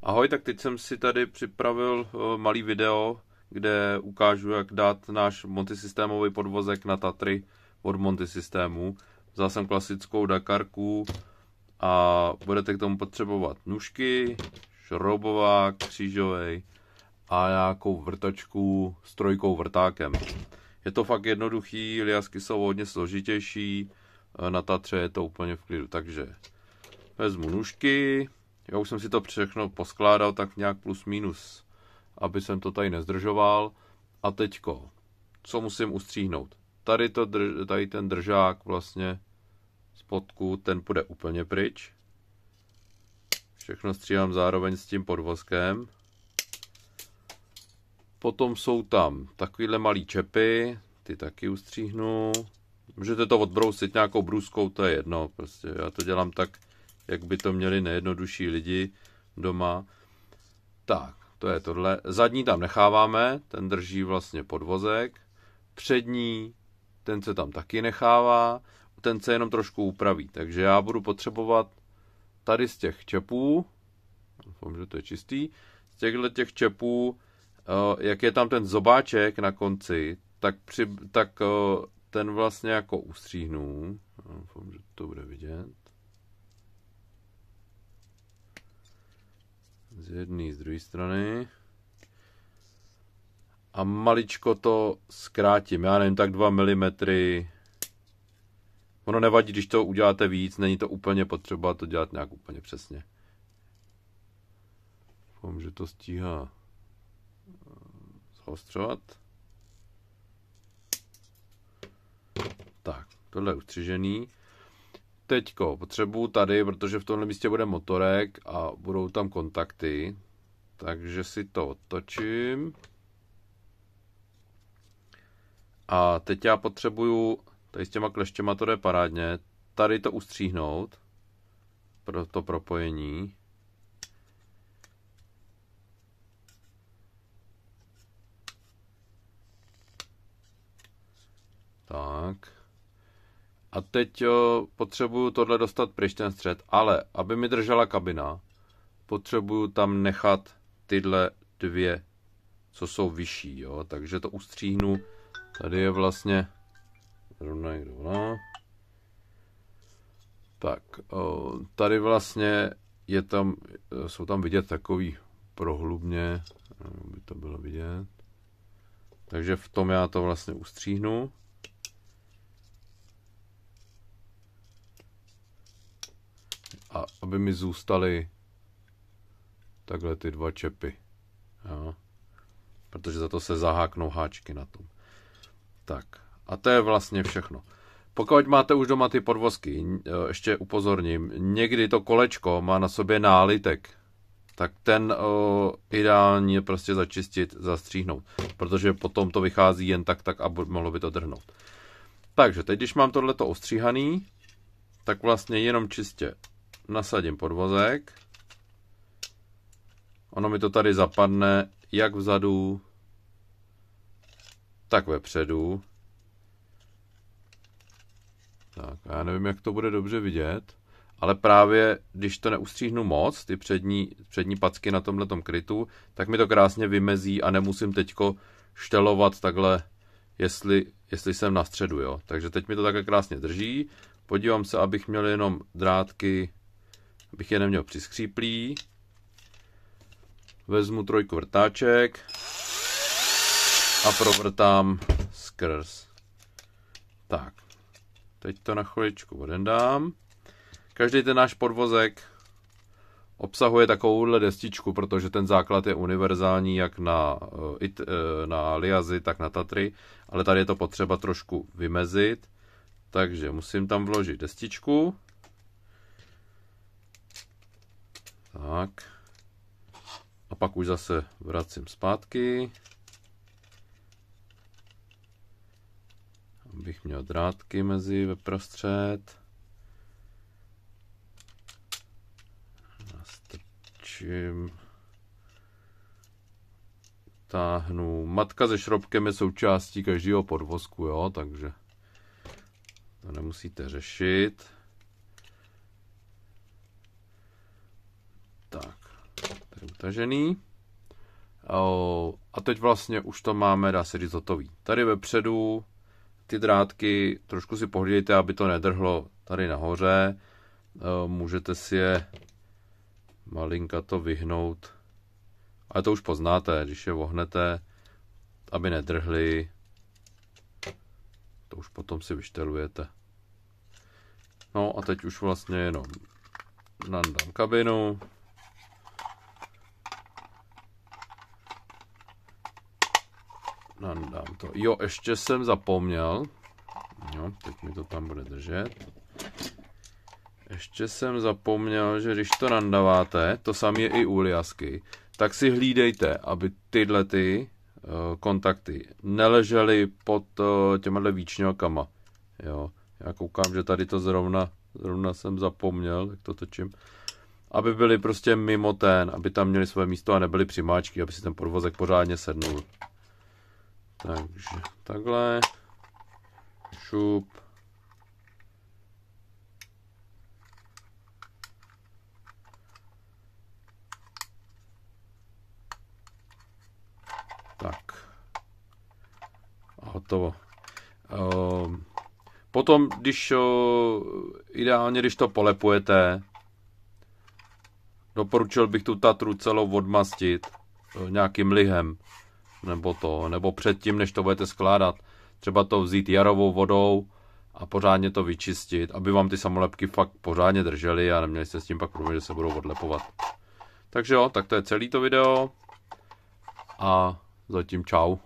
Ahoj, tak teď jsem si tady připravil malý video, kde ukážu, jak dát náš multisystémový podvozek na Tatry od multisystému. Vzal jsem klasickou Dakarku a budete k tomu potřebovat nůžky, šroubovák křížový a nějakou vrtačku s trojkou vrtákem. Je to fakt jednoduchý, liasky jsou hodně složitější, na Tatře je to úplně v klidu, takže vezmu nůžky. Já už jsem si to všechno poskládal tak nějak plus minus, aby jsem to tady nezdržoval. A teďko, co musím ustříhnout? Tady ten držák vlastně spodku, ten půjde úplně pryč. Všechno stříhám zároveň s tím podvozkem. Potom jsou tam takovýhle malý čepy, ty taky ustříhnu. Můžete to odbrousit nějakou brůzkou, to je jedno, prostě já to dělám tak, jak by to měli nejjednodušší lidi doma. Tak, to je tohle. Zadní tam necháváme, ten drží vlastně podvozek. Přední, ten se tam taky nechává, ten se jenom trošku upraví. Takže já budu potřebovat tady z těch čepů, doufám, že to je čistý, z těch čepů, jak je tam ten zobáček na konci, tak ten vlastně jako ustříhnu. Doufám, že to bude vidět. Z jedné, z druhé strany. A maličko to zkrátím, já nevím, tak 2 mm. Ono nevadí, když to uděláte víc, není to úplně potřeba to dělat nějak úplně přesně. Doufám, že to stíhá zaostřovat. Tak, tohle je ustřižený. Teďko potřebuju tady, protože v tomhle místě bude motorek a budou tam kontakty. Takže si to otočím. A teď já potřebuju, tady s těma kleštěma to jde parádně, tady to ustříhnout pro to propojení. Tak. A teď potřebuju tohle dostat pryč, ten střed, ale aby mi držela kabina, potřebuju tam nechat tyhle dvě, co jsou vyšší, jo? Takže to ustříhnu. Tady je vlastně rovna někdo volá. Tak, tady vlastně jsou tam vidět takový prohlubně, by to bylo vidět. Takže v tom já to vlastně ustříhnu. A aby mi zůstaly takhle ty dva čepy. Jo? Protože za to se zaháknou háčky na tom. Tak, a to je vlastně všechno. Pokud máte už doma ty podvozky, ještě upozorním, někdy to kolečko má na sobě nálitek, tak ten ideální je prostě začistit, zastříhnout, protože potom to vychází jen tak a mohlo by to drhnout. Takže teď, když mám tohleto ostříhaný, tak vlastně jenom čistě nasadím podvozek. Ono mi to tady zapadne jak vzadu, tak vepředu. Tak, já nevím, jak to bude dobře vidět, ale právě když to neustříhnu moc, ty přední packy na tomhletom krytu, tak mi to krásně vymezí a nemusím teďko štelovat takhle, jestli jsem na středu, jo. Takže teď mi to takhle krásně drží. Podívám se, abych měl jenom drátky, abych je neměl přiskříplý. Vezmu trojku vrtáček a provrtám skrz. Tak, teď to na chviličku odendám. Každý ten náš podvozek obsahuje takovouhle destičku, protože ten základ je univerzální jak na liazy, tak na Tatry, ale tady je to potřeba trošku vymezit, takže musím tam vložit destičku. Tak. A pak už zase vracím zpátky, abych měl drátky mezi veprostřed. Nastrčím. Táhnu. Matka se šroubkem je součástí každého podvozku, jo, takže to nemusíte řešit. Tak, tady tažený. A teď vlastně už to máme, dá se říct, hotový. Tady vepředu ty drátky trošku si pohlídejte, aby to nedrhlo tady nahoře. Můžete si je malinka to vyhnout. Ale to už poznáte, když je vohnete, aby nedrhly. To už potom si vyštelujete. No a teď už vlastně jenom nandám kabinu. Nandám to. Jo, ještě jsem zapomněl. Jo, teď mi to tam bude držet. Ještě jsem zapomněl, že když to nandáváte, to samé je i u liasky, tak si hlídejte, aby tyhle kontakty neležely pod těmahle výčňovkama. Jo, já koukám, že tady to zrovna jsem zapomněl, jak to točím. Aby byly prostě mimo aby tam měli své místo a nebyly přimáčky, aby si ten podvozek pořádně sednul. Takže takhle. Šup. Tak. A hotovo. Potom, ideálně, když to polepujete, doporučil bych tu Tatru celou odmastit nějakým lihem, nebo předtím, než to budete skládat, třeba to vzít jarovou vodou a pořádně to vyčistit, aby vám ty samolepky fakt pořádně držely a neměli jste s tím pak problém, že se budou odlepovat. Takže jo, tak to je celý to video a zatím čau.